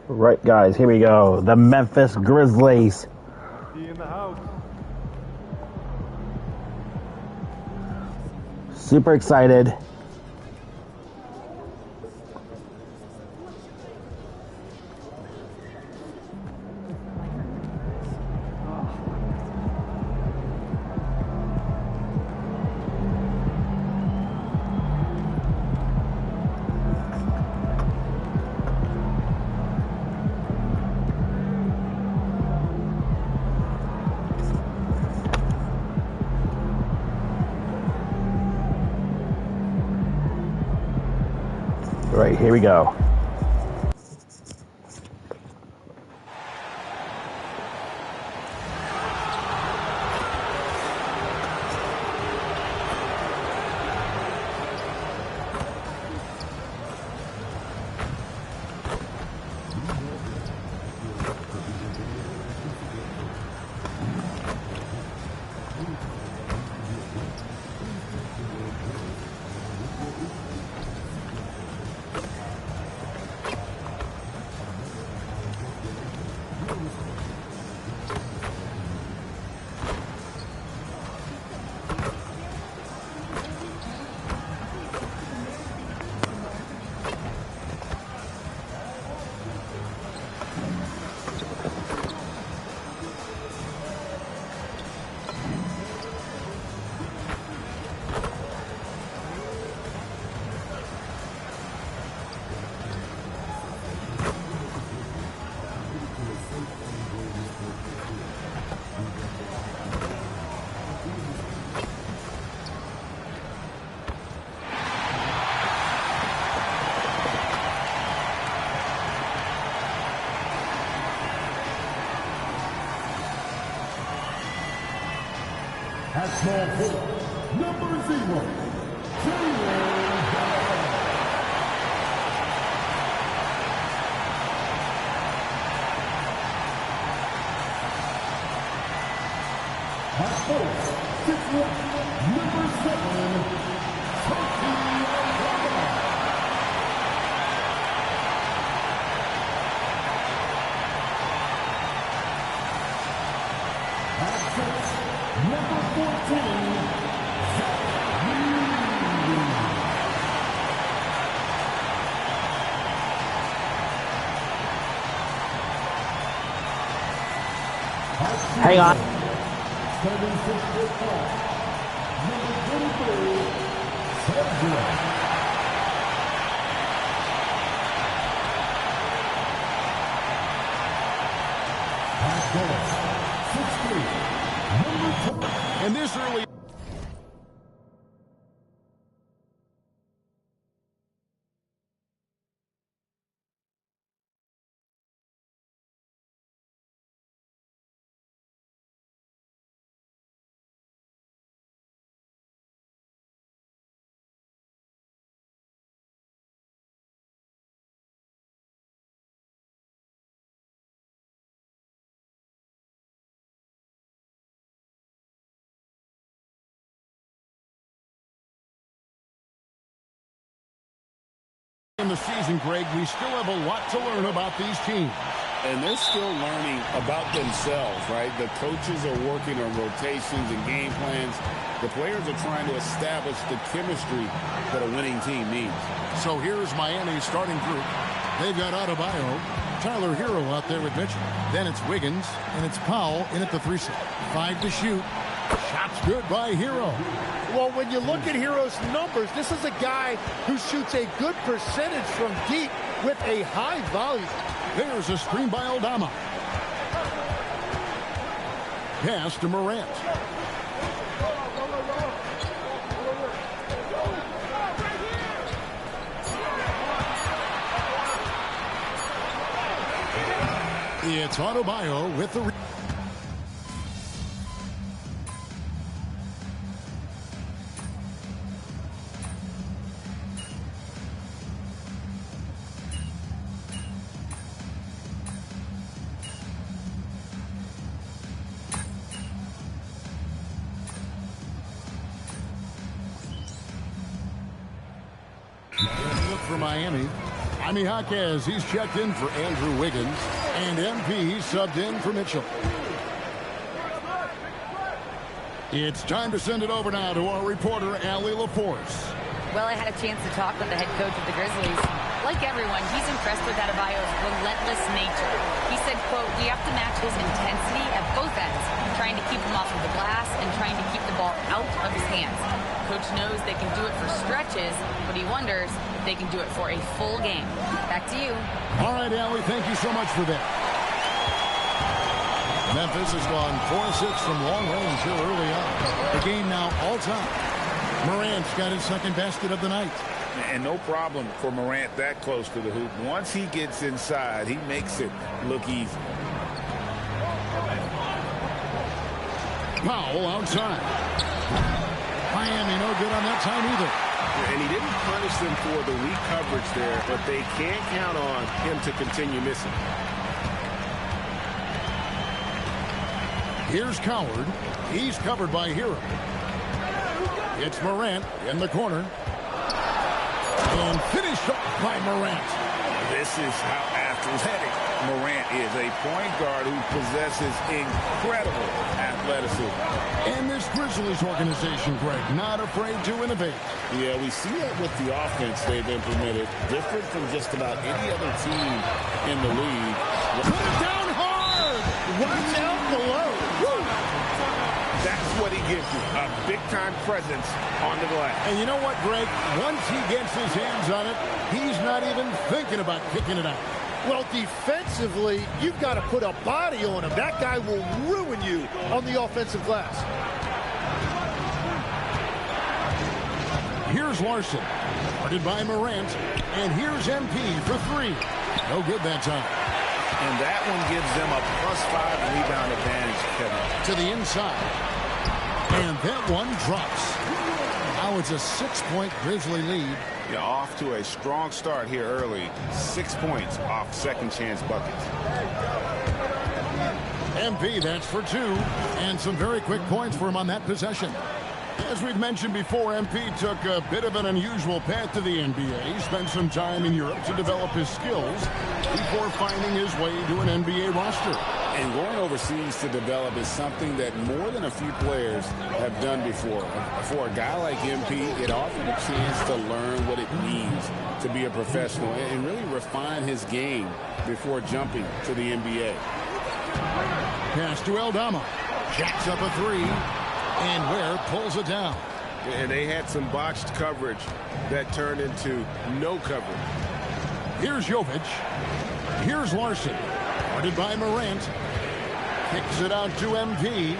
Right, guys, here we go. The Memphis Grizzlies. Be in the house. Super excited. Right, here we go. At small forward, number 0, At forward, 6'1", number 7, number 14, Hang on. 76'5", number 23, Sergio. And this early in the season, Greg, we still have a lot to learn about these teams. And they're still learning about themselves, right? The coaches are working on rotations and game plans. The players are trying to establish the chemistry that a winning team needs. So here's Miami's starting group. They've got Adebayo, Tyler Hero out there with Mitchell. Then it's Wiggins, and it's Powell in at the 3 set. 5 to shoot. Shots good by Hero. Well, when you look at Hero's numbers, this is a guy who shoots a good percentage from deep with a high volume. There's a screen by Aldama. Pass to Morant. It's Adebayo with the... Look for Miami. Jaime Jaquez, he's checked in for Andrew Wiggins. And MP subbed in for Mitchell. It's time to send it over now to our reporter, Allie LaForce. Well, I had a chance to talk with the head coach of the Grizzlies. Like everyone, he's impressed with Adebayo's relentless nature. He said, quote, "We have to match his intensity at both ends, trying to keep him off of the glass and trying to keep the ball out of his hands. Coach knows they can do it for stretches, but he wonders if they can do it for a full game." Back to you. All right, Allie, thank you so much for that. Memphis has gone 4-6 from long range here early on. The game now all-time. Morant's got his second basket of the night. And no problem for Morant that close to the hoop. Once he gets inside, he makes it look easy. Powell outside. Miami no good on that time either. And he didn't punish them for the weak coverage there, but they can't count on him to continue missing. Here's Coward. He's covered by Hero. It's Morant in the corner. And finished off by Morant. This is how athletic Morant is. A point guard who possesses incredible athleticism. And this Grizzlies organization, Greg, not afraid to innovate. Yeah, we see that with the offense they've implemented. Different from just about any other team in the league. Put it down hard. Watch out below. Woo. That's what he gives you, a big-time presence on the glass. And you know what, Greg? Once he gets his hands on it, he's not even thinking about kicking it out. Well, defensively, you've got to put a body on him. That guy will ruin you on the offensive glass. Here's Larson, guarded by Morant, and here's MP for three. No good that time. And that one gives them a +5 rebound advantage, Kevin. To the inside. And that one drops. Now it's a 6-point Grizzly lead. You're off to a strong start here early. 6 points off second chance buckets. MP, that's for two. And some very quick points for him on that possession. As we've mentioned before, MP took a bit of an unusual path to the NBA. Spent some time in Europe to develop his skills before finding his way to an NBA roster. And going overseas to develop is something that more than a few players have done before. For a guy like MP, it offered a chance to learn what it means to be a professional and really refine his game before jumping to the NBA. Pass to Aldama. Jacks up a three. And Ware pulls it down. And they had some botched coverage that turned into no coverage. Here's Jovic. Here's Larson. Guarded by Morant. Kicks it out to MP.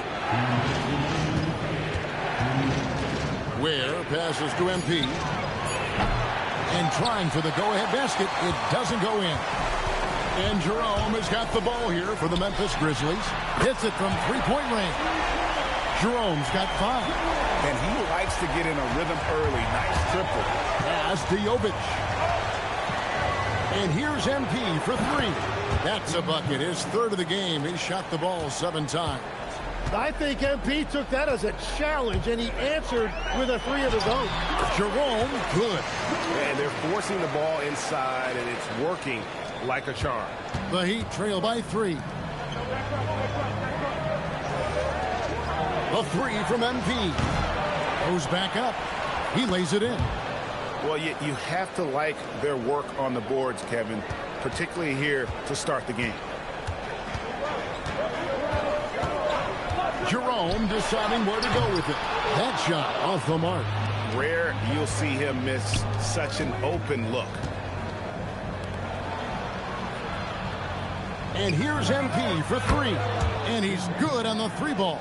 Ware passes to MP. And trying for the go-ahead basket. It doesn't go in. And Jerome has got the ball here for the Memphis Grizzlies. Hits it from three-point range. Jerome's got 5. And he likes to get in a rhythm early. Nice triple. Pass to Jovic. And here's MP for 3. That's a bucket. His third of the game. He shot the ball 7 times. I think MP took that as a challenge, and he answered with a 3 of his own. Jerome, good. And they're forcing the ball inside, and it's working like a charm. The Heat trail by 3. A 3 from MP. Goes back up. He lays it in. Well, you have to like their work on the boards, Kevin, particularly here to start the game. Jerome deciding where to go with it. That shot off the mark. Rare you'll see him miss such an open look. And here's MP for 3. And he's good on the 3 ball.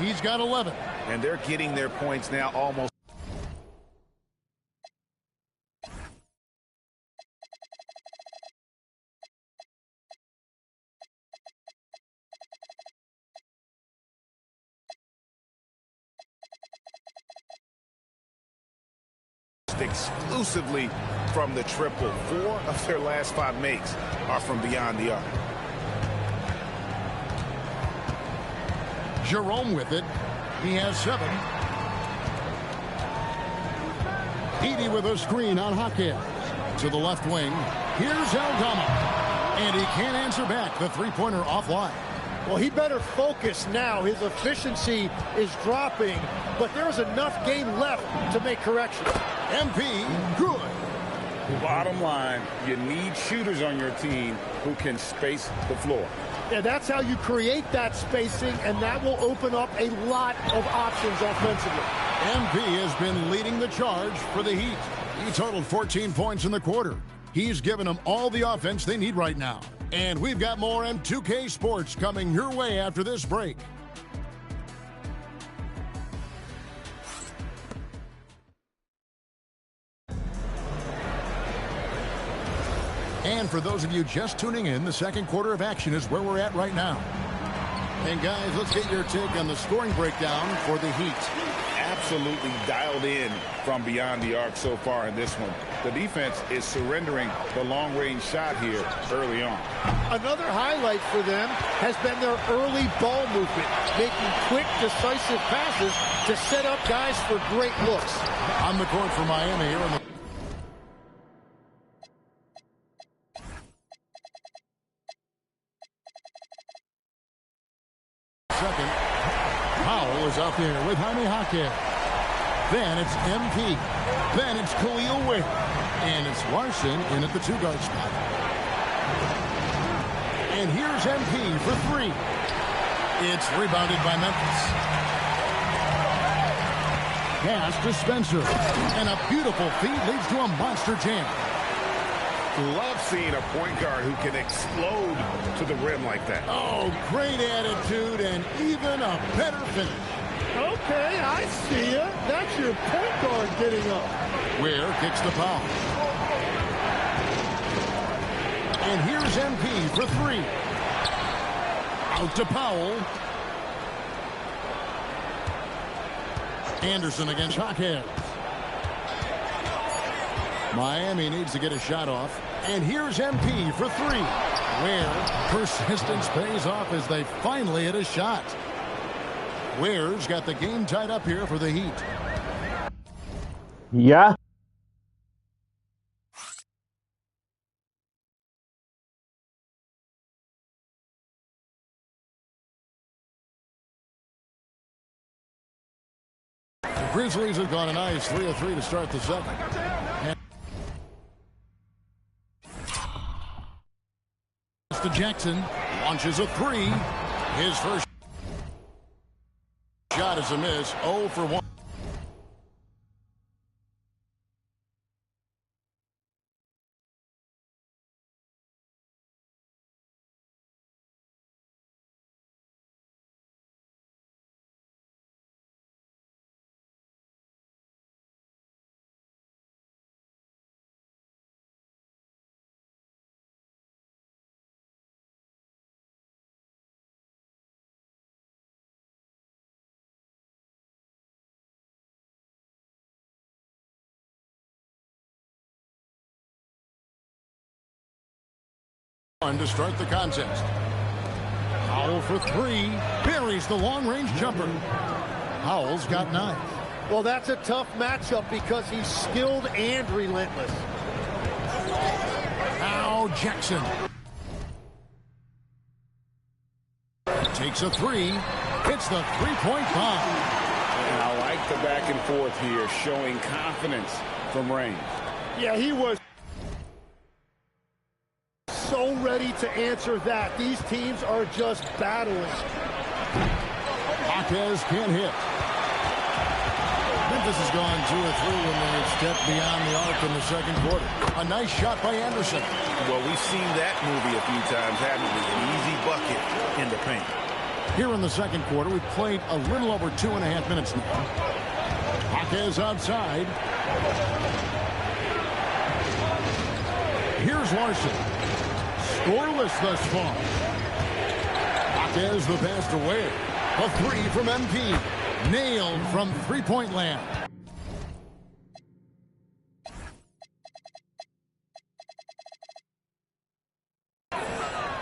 He's got 11. And they're getting their points now almost. Exclusively from the triple. 4 of their last 5 makes are from beyond the arc. Jerome with it. He has 7. Edie with a screen on Jaquez. To the left wing. Here's Aldama. And he can't answer back. The three-pointer offline. Well, he better focus now. His efficiency is dropping, but there is enough game left to make corrections. MP, good. Bottom line, you need shooters on your team who can space the floor. Yeah, that's how you create that spacing, and that will open up a lot of options offensively. MP has been leading the charge for the Heat. He totaled 14 points in the quarter. He's given them all the offense they need right now. And we've got more M2K Sports coming your way after this break. And for those of you just tuning in, the second quarter of action is where we're at right now. And guys, let's get your take on the scoring breakdown for the Heat. Absolutely dialed in from beyond the arc so far in this one. The defense is surrendering the long-range shot here early on. Another highlight for them has been their early ball movement, making quick, decisive passes to set up guys for great looks. On the court for Miami here in the second. Powell is out there with Jaime Jaquez. Then it's MP. Then it's Khalil Ware. And it's Larson in at the two-guard spot. And here's MP for three. It's rebounded by Memphis. Pass to Spencer. And a beautiful feed leads to a monster jam. Love seeing a point guard who can explode to the rim like that. Oh, great attitude and even a better finish. Okay, I see ya. That's your point guard getting up. Ware kicks the foul. And here's MP for three. Out to Powell. Anderson against Jaquez. Miami needs to get a shot off. And here's MP for three. Ware, persistence pays off as they finally hit a shot. Ware's got the game tied up here for the Heat. Yeah. The Grizzlies have gone a nice 3 of 3 to start the second. And to Jackson, launches a three. His first shot is a miss. 0 for 1. To start the contest. Powell for three. Buries the long-range jumper. Powell's got 9. Well, that's a tough matchup because he's skilled and relentless. Now Jackson. Takes a three. Hits the three-point bomb. And I like the back and forth here, showing confidence from range. Yeah, he was so ready to answer that. These teams are just battling. Jaquez can't hit. Memphis has gone 2 of 3 when they step beyond the arc in the second quarter. A nice shot by Anderson. Well, we've seen that movie a few times, haven't we? An easy bucket in the paint. Here in the second quarter, we've played a little over 2.5 minutes now. Jaquez outside. Here's Larson. Scoreless thus far. Jaquez the pass to Ware. A three from MP. Nailed from three-point land.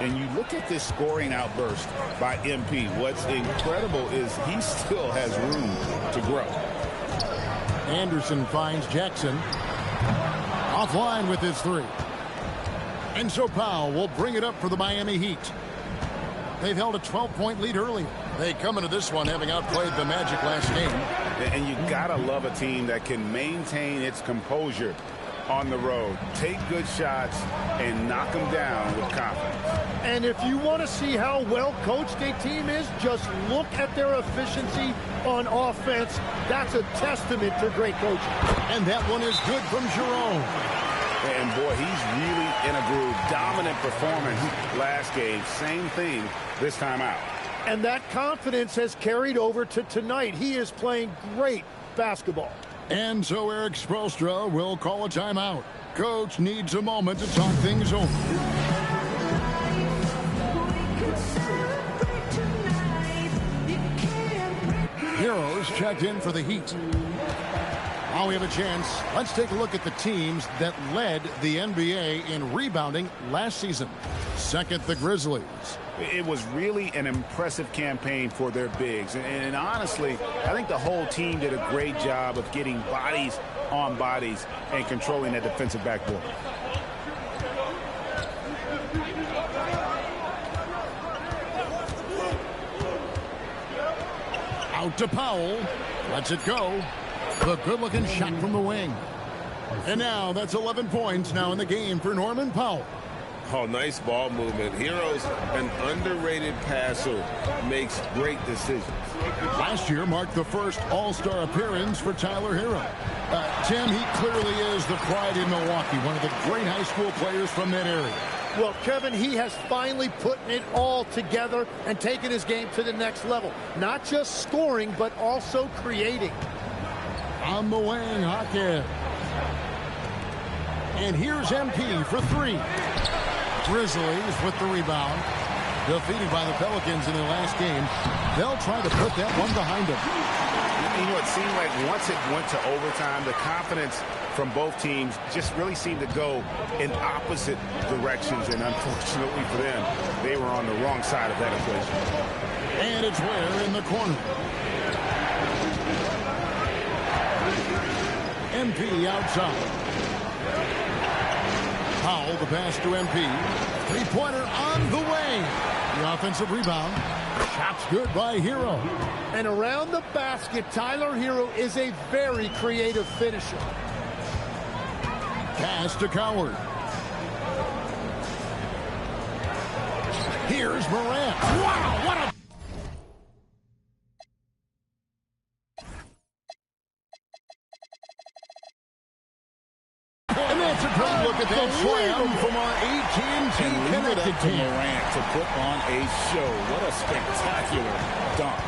And you look at this scoring outburst by MP. What's incredible is he still has room to grow. Anderson finds Jackson. Offline with his three. And so Powell will bring it up for the Miami Heat. They've held a 12-point lead early. They come into this one having outplayed the Magic last game. And you gotta love a team that can maintain its composure on the road, take good shots, and knock them down with confidence. And if you want to see how well coached a team is, just look at their efficiency on offense. That's a testament to great coaching. And that one is good from Jerome. And boy, he's really in a groove. Dominant performance last game. Same thing this time out. And that confidence has carried over to tonight. He is playing great basketball. And so Eric Spoelstra will call a timeout. Coach needs a moment to talk things over. Heroes checked in for the Heat. Now we have a chance. Let's take a look at the teams that led the NBA in rebounding last season. Second, the Grizzlies. It was really an impressive campaign for their bigs. And honestly, I think the whole team did a great job of getting bodies on bodies and controlling that defensive backboard. Out to Powell. Lets it go. The good-looking shot from the wing. And now that's 11 points now in the game for Norman Powell. Oh, nice ball movement. Hero's an underrated passer, makes great decisions. Last year marked the first All-Star appearance for Tyler Hero. Tim, he clearly is the pride in Milwaukee, one of the great high school players from that area. Well, Kevin, he has finally put it all together and taken his game to the next level. Not just scoring, but also creating. On the wing, Hawkins. And here's MP for three. Grizzlies with the rebound. Defeated by the Pelicans in their last game. They'll try to put that one behind them. You know, it seemed like once it went to overtime, the confidence from both teams just really seemed to go in opposite directions. And unfortunately for them, they were on the wrong side of that equation. And it's Ware in the corner. MP outside. Powell, the pass to MP. Three-pointer on the way. The offensive rebound. Shot's good by Hero. And around the basket, Tyler Hero is a very creative finisher. Pass to Coward. Here's Morant. Wow, what a... And that's a great look at that slam from our AT&T Connected team. Morant to put on a show. What a spectacular dunk.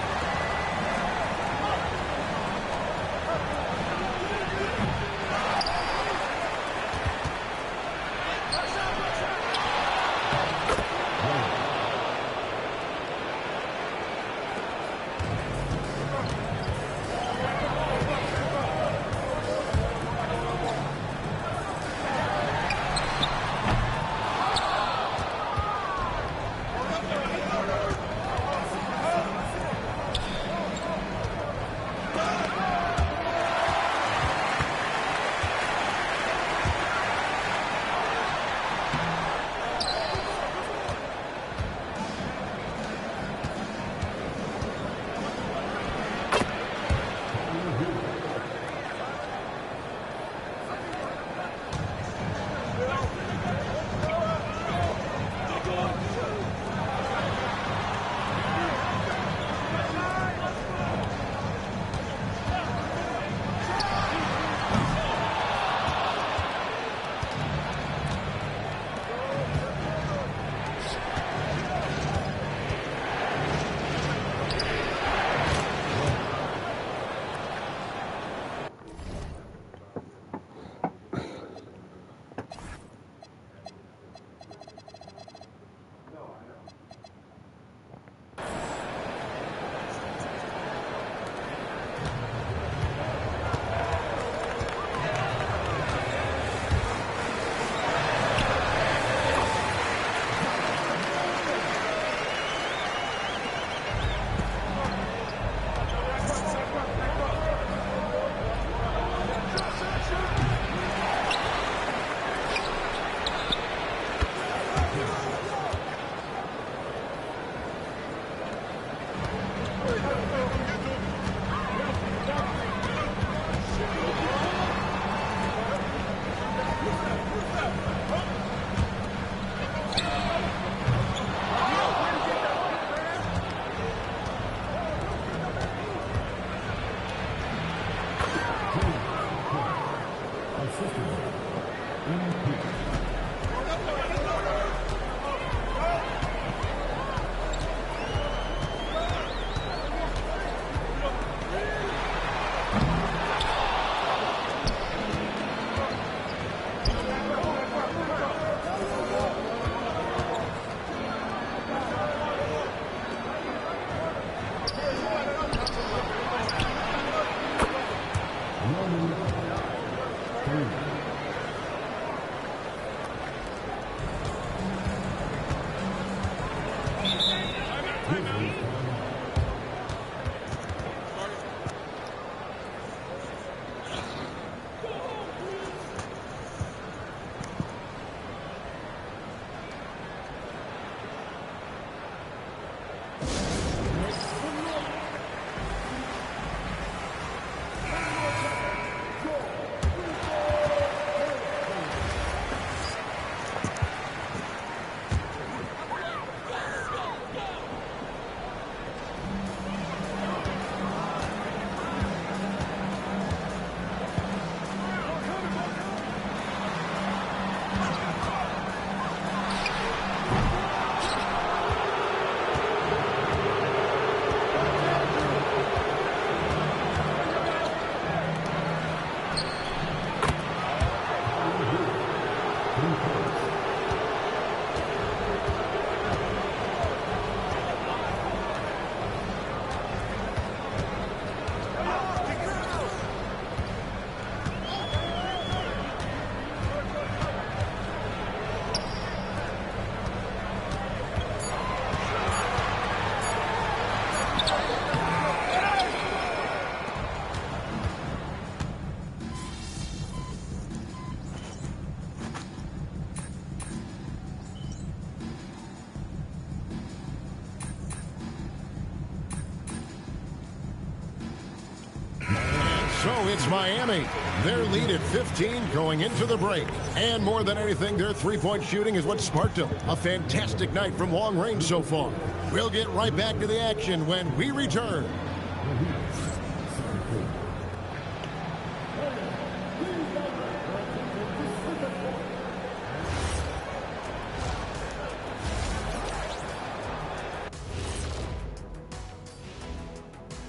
Now it's Miami. Their lead at 15 going into the break. And more than anything, their three-point shooting is what sparked them. A fantastic night from long range so far. We'll get right back to the action when we return.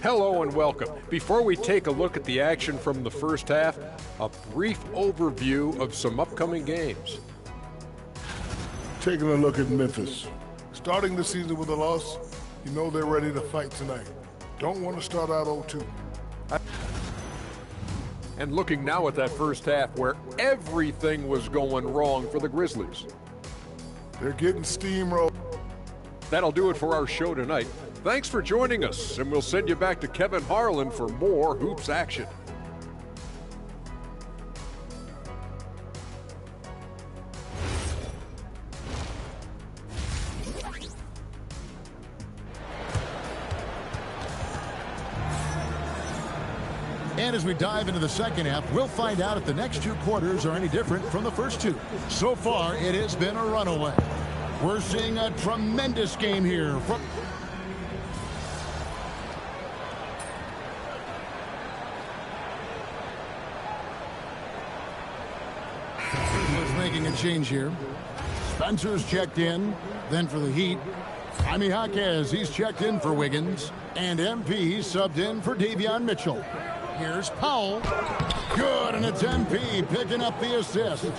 Hello and welcome. Before we take a look at the action from the first half, a brief overview of some upcoming games. Taking a look at Memphis. Starting the season with a loss, you know they're ready to fight tonight. Don't want to start out 0-2. And looking now at that first half where everything was going wrong for the Grizzlies. They're getting steamrolled. That'll do it for our show tonight. Thanks for joining us, and we'll send you back to Kevin Harlan for more hoops action. And as we dive into the second half, we'll find out if the next two quarters are any different from the first two. So far, it has been a runaway. We're seeing a tremendous game here from... making a change here. Spencer's checked in. Then for the Heat, Jaime Jaquez, he's checked in for Wiggins. And MP subbed in for Davion Mitchell. Here's Powell. Good, and it's MP picking up the assist.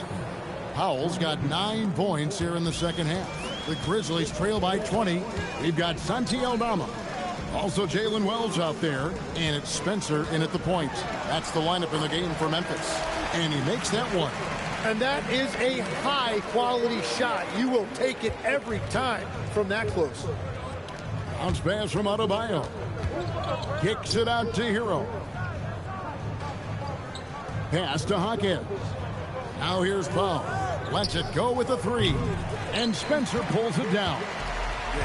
Powell's got 9 points here in the second half. The Grizzlies trail by 20. We've got Santi Aldama. Also Jalen Wells out there. And it's Spencer in at the point. That's the lineup in the game for Memphis. And he makes that one. And that is a high-quality shot. You will take it every time from that close. Bounce pass from Adebayo. Kicks it out to Hero. Pass to Hawkins. Now here's Powell. Lets it go with a 3. And Spencer pulls it down.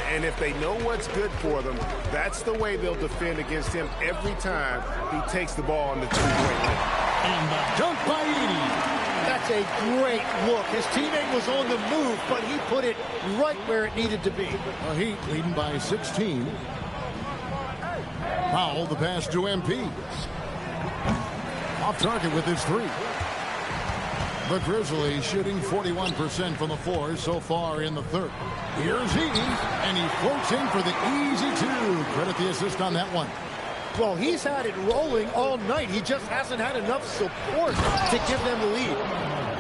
And if they know what's good for them, that's the way they'll defend against him every time he takes the ball on the two-point line. And the dunk by Edey. That's a great look. His teammate was on the move, but he put it right where it needed to be. The Heat leading by 16. Powell, the pass to MP. Off target with his 3. The Grizzlies shooting 41% from the floor so far in the third. Here's Edey, and he floats in for the easy 2. Credit the assist on that one. Well, he's had it rolling all night. He just hasn't had enough support to give them the lead.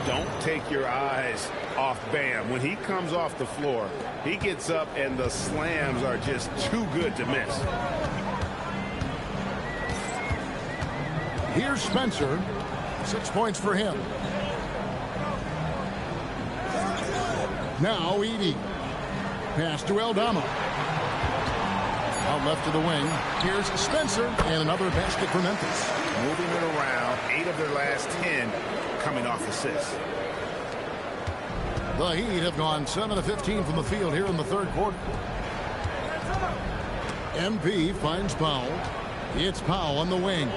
Don't take your eyes off Bam. When he comes off the floor, he gets up and the slams are just too good to miss. Here's Spencer. 6 points for him. Now Edey. Pass to Aldama. Out left to the wing. Here's Spencer, and another basket for Memphis. Moving it around, 8 of their last 10 coming off assists. The Heat have gone 7 of 15 from the field here in the third quarter. MP finds Powell. It's Powell on the wing.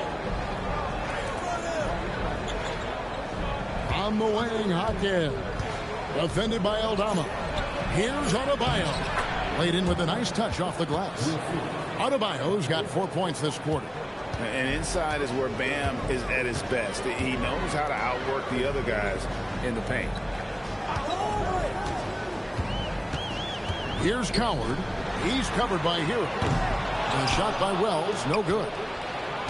On the wing, Hawkins. Defended by Aldama. Here's Adebayo. Laid in with a nice touch off the glass. Adebayo's got 4 points this quarter. And inside is where Bam is at his best. He knows how to outwork the other guys in the paint. Here's Coward. He's covered by Hero. And a shot by Wells, no good.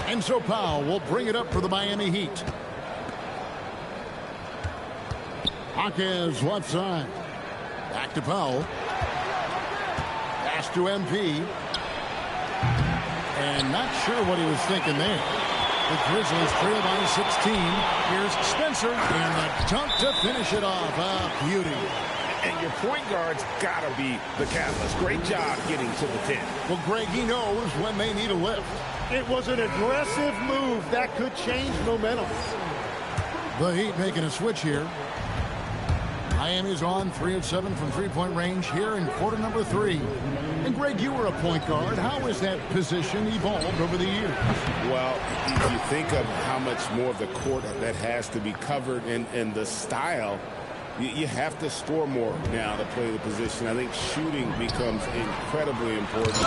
And so Powell will bring it up for the Miami Heat. Hawkins left side. Back to Powell. Pass to MP. And not sure what he was thinking there. The Grizzlies trail by 16. Here's Spencer. And the dunk to finish it off. A beauty. And your point guard's got to be the catalyst. Great job getting to the 10. Well, Greg, he knows when they need a lift. It was an aggressive move that could change momentum. The Heat making a switch here. Miami's on 3 of 7 from three-point range here in quarter number 3. And Greg, you were a point guard. How has that position evolved over the years? Well, you think of how much more of the court that has to be covered and the style. You have to score more now to play the position. I think shooting becomes incredibly important.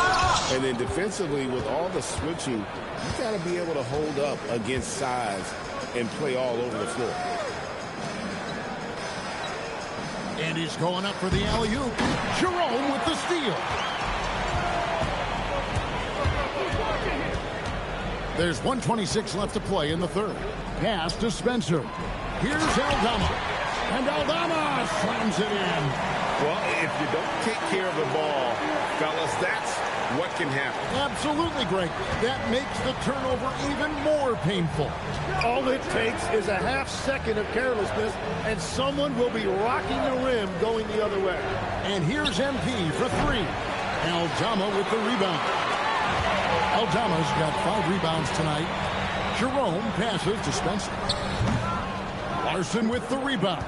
And then defensively, with all the switching, you got to be able to hold up against size and play all over the floor. And he's going up for the alley-oop. Jerome with the steal. There's 1:26 left to play in the third. Pass to Spencer. Here's Aldama. And Aldama slams it in. Well, if you don't take care of the ball, fellas, that's what can happen. Absolutely, Greg. That makes the turnover even more painful. All it takes is a half second of carelessness, and someone will be rocking the rim going the other way. And here's MP for 3. Aldama with the rebound. Aldama's got 5 rebounds tonight. Jerome passes to Spencer. Larson with the rebound.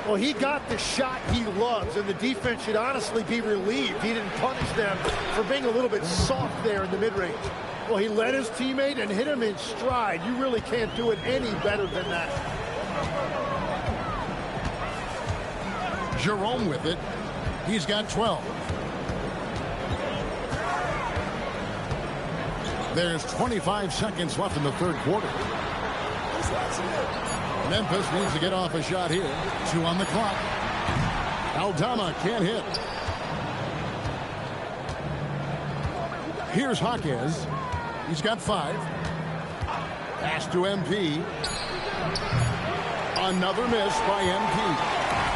Well, he got the shot he loves, and the defense should honestly be relieved he didn't punish them for being a little bit soft there in the mid-range. Well, he led his teammate and hit him in stride. You really can't do it any better than that. Jerome with it. He's got 12. There's 25 seconds left in the third quarter. Memphis needs to get off a shot here. 2 on the clock. Aldama can't hit. Here's Jaquez. He's got 5. Pass to MP. Another miss by MP.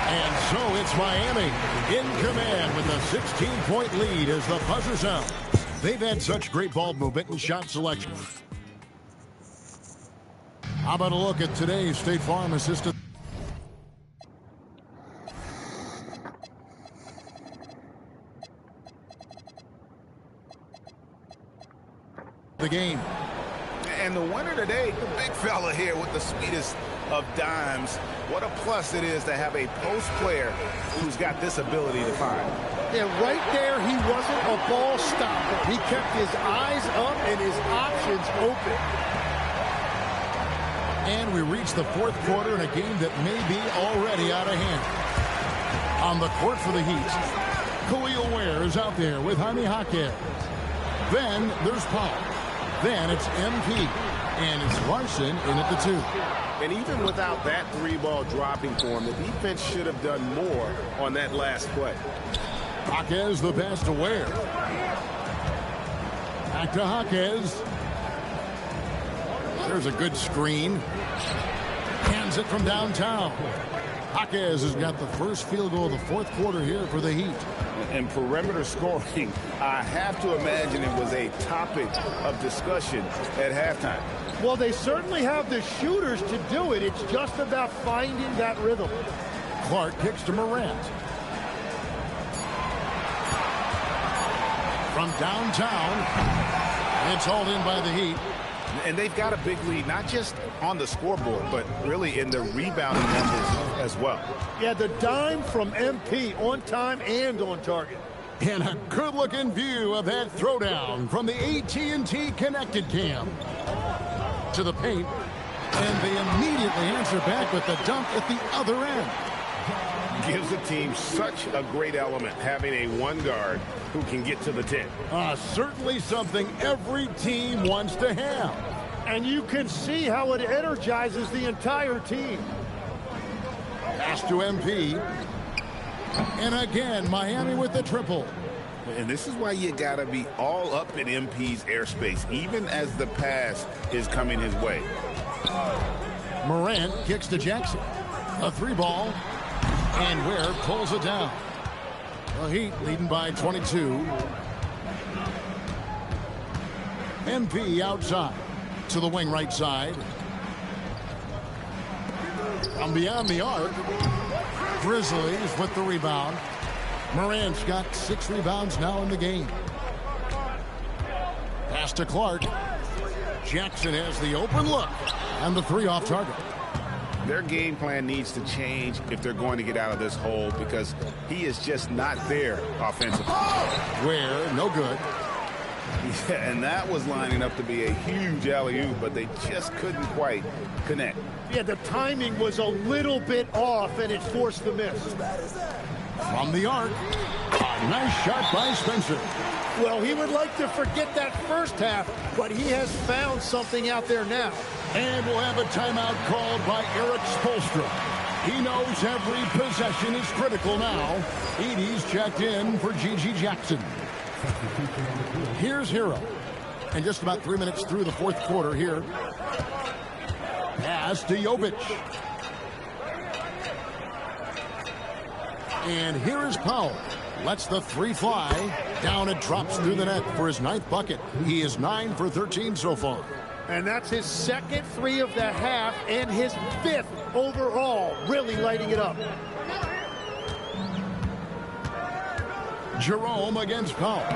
And so it's Miami in command with a 16-point lead as the buzzer sounds. They've had such great ball movement and shot selection. How about a look at today's State Farm assistant? The game. And the winner today, the big fella here with the sweetest of dimes. What a plus it is to have a post player who's got this ability to find. Yeah, right there, he wasn't a ball stopper. He kept his eyes up and his options open. And we reach the fourth quarter in a game that may be already out of hand. On the court for the Heat, Khalil Ware is out there with Jaime Jaquez. Then there's Powell. Then it's MP. And it's Larson in at the 2. And even without that 3-ball dropping for him, the defense should have done more on that last play. Jaquez the pass to Ware. Back to Jaquez. There's a good screen. Hands it from downtown. Jaquez has got the first field goal of the fourth quarter here for the Heat. And perimeter scoring, I have to imagine it was a topic of discussion at halftime. Well, they certainly have the shooters to do it. It's just about finding that rhythm. Clark kicks to Morant. From downtown, it's hauled in by the Heat. And they've got a big lead, not just on the scoreboard, but really in the rebounding numbers as well. Yeah, the dime from MP on time and on target. And a good-looking view of that throwdown from the AT&T Connected Cam. To the paint, and they immediately answer back with the dunk at the other end. Gives the team such a great element, having a one guard who can get to the 10. Certainly something every team wants to have. And you can see how it energizes the entire team. Pass to MP. And again, Miami with the triple. And this is why you got to be all up in MP's airspace, even as the pass is coming his way. Morant kicks to Jackson. A 3-ball. And Ware pulls it down. The Heat leading by 22. MP outside to the wing right side. From beyond the arc, Grizzlies with the rebound. Morant's got 6 rebounds now in the game. Pass to Clark. Jackson has the open look. And the 3 off target. Their game plan needs to change if they're going to get out of this hole because he is just not there offensively. Where, no good. Yeah, and that was lining up to be a huge alley-oop, but they just couldn't quite connect. Yeah, the timing was a little bit off, and it forced the miss. From the arc, a nice shot by Spencer. Well, he would like to forget that first half, but he has found something out there now. And we'll have a timeout called by Eric Spoelstra. He knows every possession is critical now. Edie's checked in for Gigi Jackson. Here's Hero. And just about 3 minutes through the fourth quarter here. Pass to Jovic. And here is Powell. Lets the three fly. Down it drops through the net for his 9th bucket. He is 9 for 13 so far. And that's his second 3 of the half and his 5th overall. Really lighting it up. Jerome against Powell.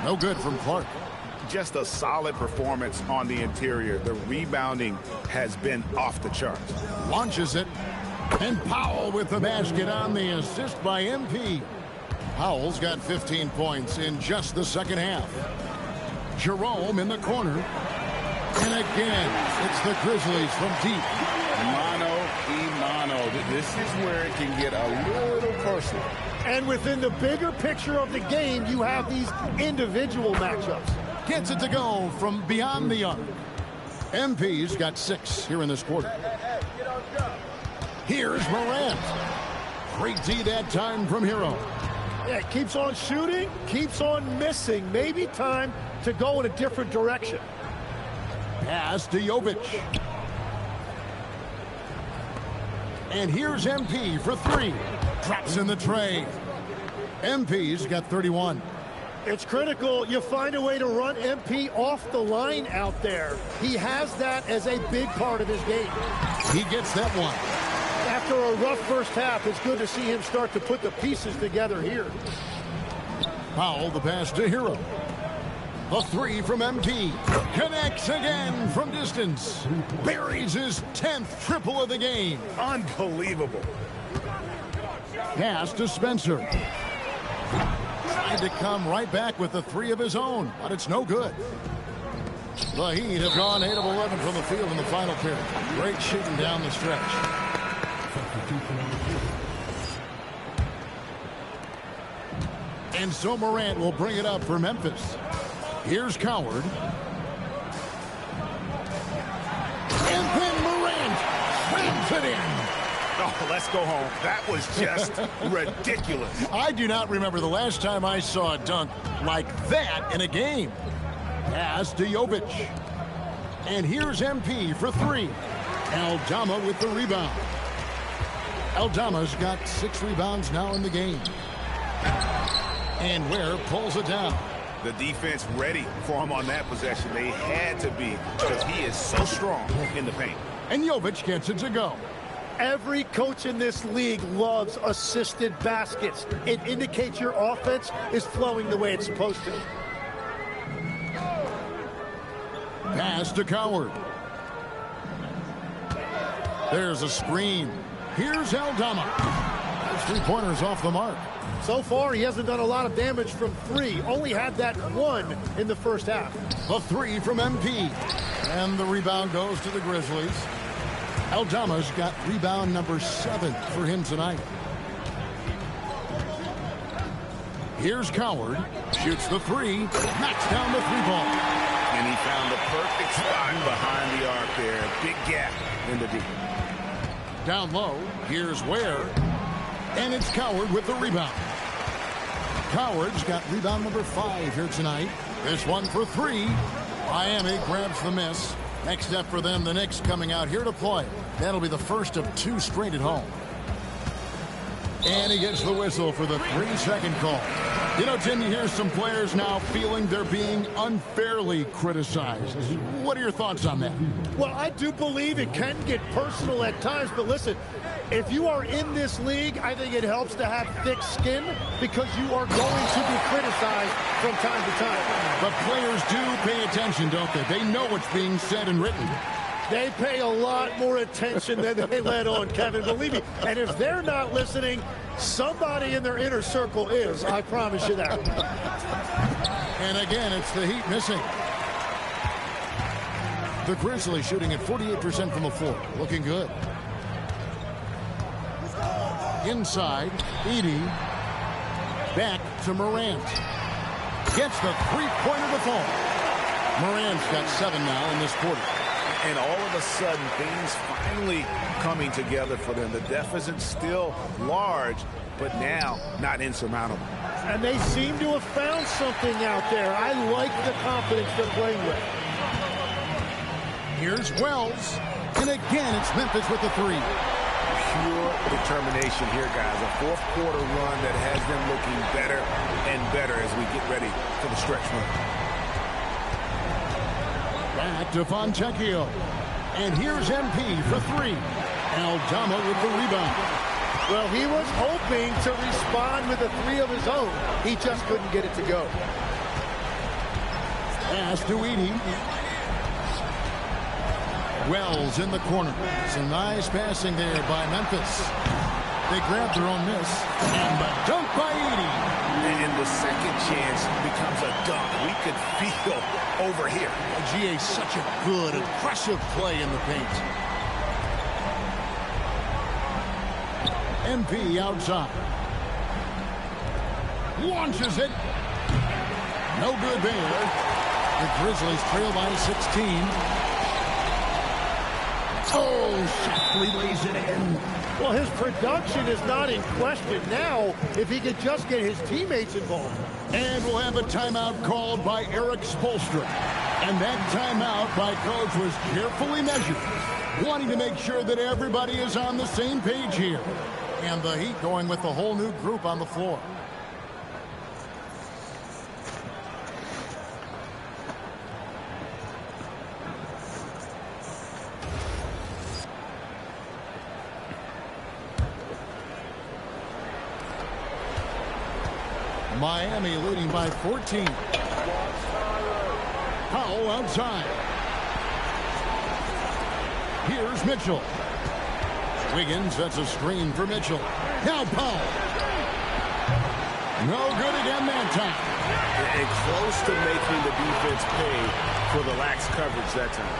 No good from Clark. Just a solid performance on the interior. The rebounding has been off the charts. Launches it. And Powell with the basket on the assist by MP. Powell's got 15 points in just the second half. Jerome in the corner. And again, it's the Grizzlies from deep. Mano y mano. This is where it can get a little personal. And within the bigger picture of the game, you have these individual matchups. Gets it to go from beyond the arc. MP's got 6 here in this quarter. Here's Morant. Great D that time from Hero. Yeah, keeps on shooting, keeps on missing. Maybe time to go in a different direction. Pass to Jovic. And here's MP for 3. Drops in the tray. MP's got 31. It's critical you find a way to run MP off the line out there. He has that as a big part of his game. He gets that one. After a rough first half, it's good to see him start to put the pieces together here. Powell, the pass to Hero. The 3 from MP. Connects again from distance. Buries his 10th triple of the game. Unbelievable. Pass to Spencer. Tried to come right back with the 3 of his own, but it's no good. The Heat have gone 8 of 11 from the field in the final period. Great shooting down the stretch. And so Morant will bring it up for Memphis. Here's Coward. And then Morant slams it in. Oh, let's go home. That was just ridiculous. I do not remember the last time I saw a dunk like that in a game. Pass to Jovic. And here's MP for 3. Aldama with the rebound. Aldama's got 6 rebounds now in the game. And Ware pulls it down. The defense ready for him on that possession. They had to be because he is so strong in the paint. And Jovic gets it to go. Every coach in this league loves assisted baskets. It indicates your offense is flowing the way it's supposed to. Pass to Coward. There's a screen. Here's Aldama. Those 3-pointers off the mark. So far, he hasn't done a lot of damage from 3. Only had that 1 in the first half. The 3 from MP. And the rebound goes to the Grizzlies. Aldama's got rebound number 7 for him tonight. Here's Coward. Shoots the 3. Knocks down the 3-ball. And he found the perfect spot behind the arc there. Big gap in the deep. Down low, here's Ware. And it's Coward with the rebound. Coward's got rebound number 5 here tonight. This one for 3. Miami grabs the miss. Next up for them, the Knicks coming out here to play. That'll be the first of 2 straight at home. And he gets the whistle for the 3-second call. You know, Tim, you hear some players now feeling they're being unfairly criticized. What are your thoughts on that? Well, I do believe it can get personal at times, but listen, if you are in this league, I think it helps to have thick skin because you are going to be criticized from time to time. But players do pay attention, don't they? They know what's being said and written. They pay a lot more attention than they let on, Kevin, believe me. And if they're not listening, somebody in their inner circle is, I promise you that. And again, it's the Heat missing. The Grizzlies shooting at 48% from the floor. Looking good. Inside, Edey. Back to Morant. Gets the three-pointer to fall. Morant's got 7 now in this quarter. And all of a sudden, things finally coming together for them. The deficit's still large, but now not insurmountable. And they seem to have found something out there. I like the confidence they're playing with. Here's Wells. And again, it's Memphis with the three. Pure determination here, guys. A fourth quarter run that has them looking better and better as we get ready for the stretch run. Back to Fontecchio. And here's MP for three. Aldama with the rebound. Well, he was hoping to respond with a three of his own. He just couldn't get it to go. Pass to Edey. Wells in the corner. Some nice passing there by Memphis. They grabbed their own miss. And the dunk by Edey. And the second chance becomes a dunk. We could feel over here. GA, such a good, aggressive play in the paint. MP outside. Launches it. No good there. The Grizzlies trail by 16. Oh, softly lays it in. Well, his production is not in question now if he could just get his teammates involved. And we'll have a timeout called by Eric Spoelstra. And that timeout by Coach was carefully measured, wanting to make sure that everybody is on the same page here. And the Heat going with a whole new group on the floor. Miami leading by 14. Powell outside. Here's Mitchell. Wiggins, that's a screen for Mitchell. Now Powell. No good again that time. And close to making the defense pay for the lax coverage that time.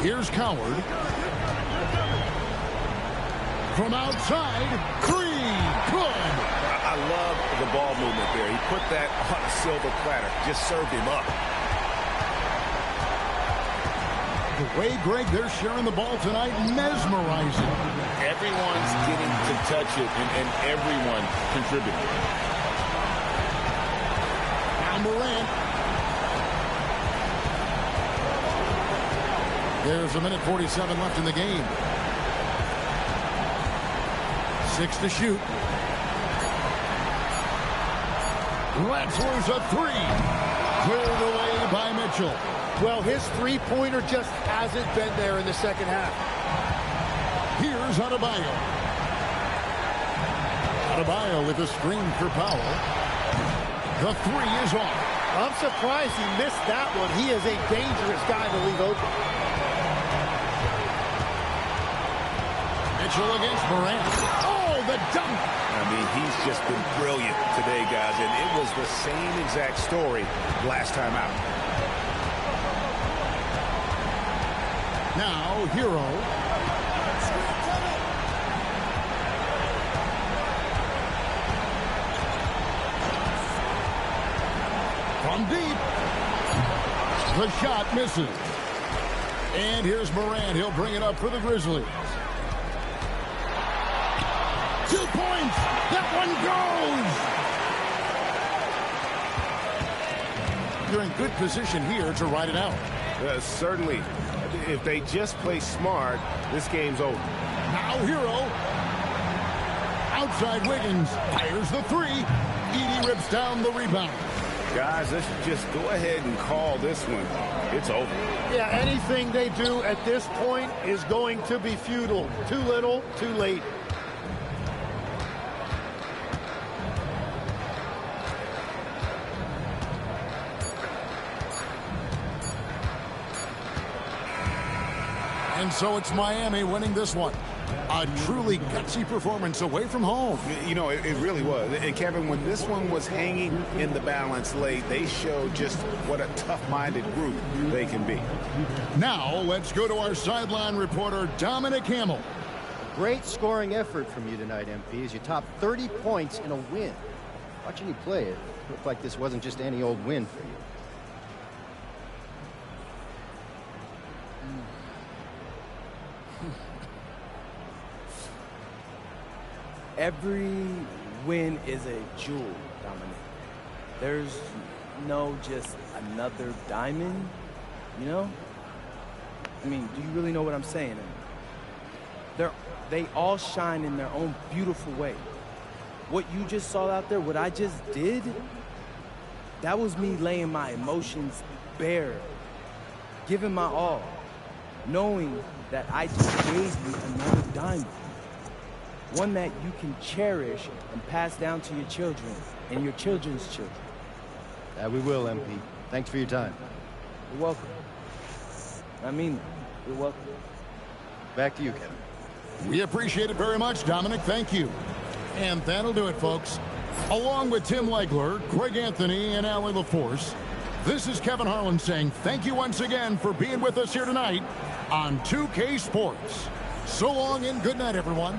Here's Coward. From outside, three, good. I love the ball movement there. He put that on a silver platter, just served him up. The way, Greg, they're sharing the ball tonight, mesmerizing. Everyone's getting to touch it, and everyone contributing. Now Morant. There's a minute 47 left in the game. 6 to shoot. Lets loose a three. Cleared away by Mitchell. Well, his three-pointer just hasn't been there in the second half. Here's Adebayo. Adebayo with a screen for Powell. The three is off. I'm surprised he missed that one. He is a dangerous guy to leave open. Mitchell against Morant. Oh, the dunk. I mean, he's just been brilliant today, guys, and it was the same exact story last time out. Now, Hero. From deep. The shot misses. And here's Morant. He'll bring it up for the Grizzlies. 2 points. That one goes. You're in good position here to ride it out. Certainly. If they just play smart, this game's over. Now Hero. Outside Wiggins. Fires the three. Edey rips down the rebound. Guys, let's just go ahead and call this one. It's over. Yeah, anything they do at this point is going to be futile. Too little, too late. so it's Miami winning this one. A truly gutsy performance away from home. You know, it really was. And Kevin, when this one was hanging in the balance late, they showed just what a tough-minded group they can be. Now, let's go to our sideline reporter, Dominic Hamill. Great scoring effort from you tonight, MP, as you topped 30 points in a win. Watching you play, it looked like this wasn't just any old win for you. Every win is a jewel, Dominic. There's no just another diamond, you know? I mean, do you really know what I'm saying? They all shine in their own beautiful way. What you just saw out there, what I just did, that was me laying my emotions bare, giving my all, knowing that I just gave you another diamond. One that you can cherish and pass down to your children and your children's children. We will, MP. Thanks for your time. You're welcome. I mean it. You're welcome. Back to you, Kevin. We appreciate it very much, Dominic. Thank you. And that'll do it, folks. Along with Tim Legler, Greg Anthony, and Allie LaForce, this is Kevin Harlan saying thank you once again for being with us here tonight on 2K Sports. So long and good night, everyone.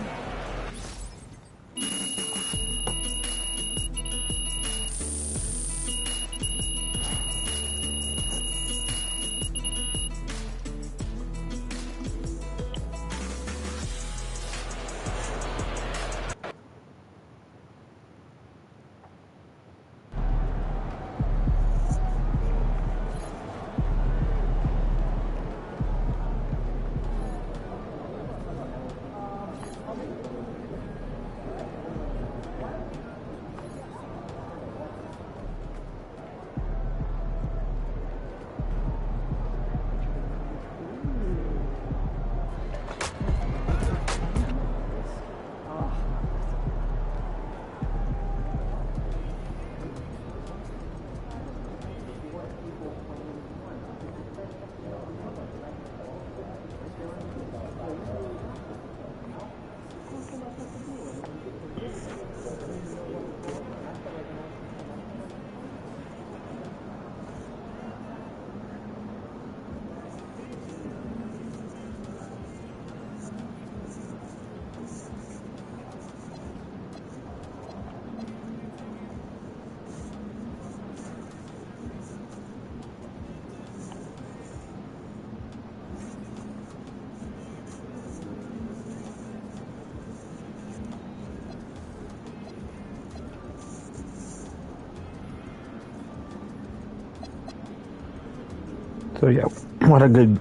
So yeah, what a good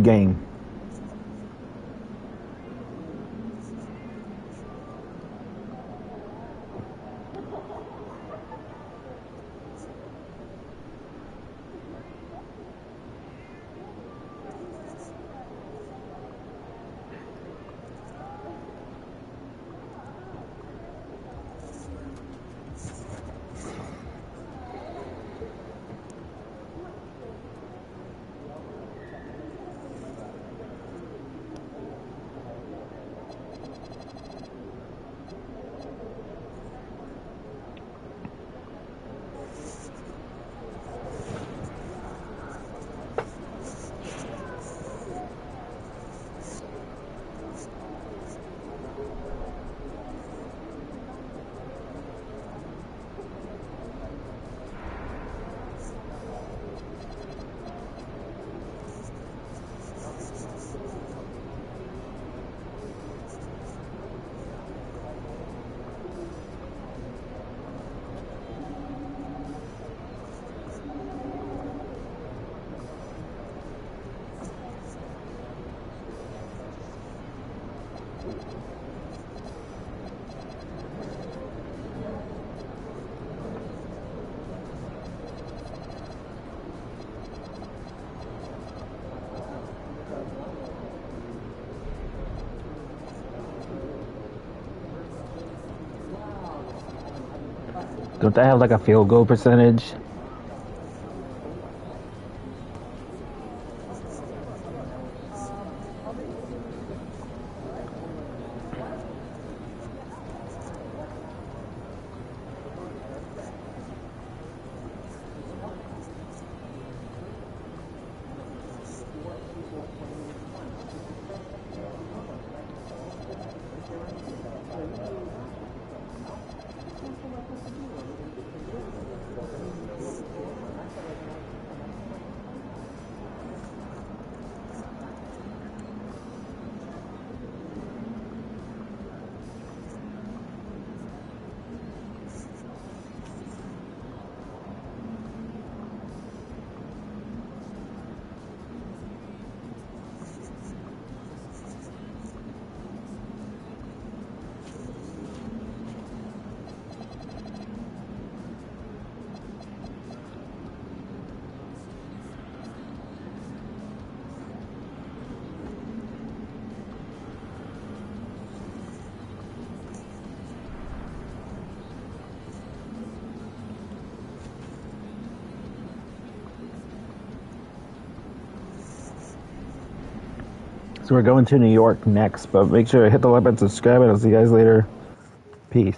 game. Don't they have like a field goal percentage? So we're going to New York next, but make sure to hit the like button, subscribe, and I'll see you guys later. Peace.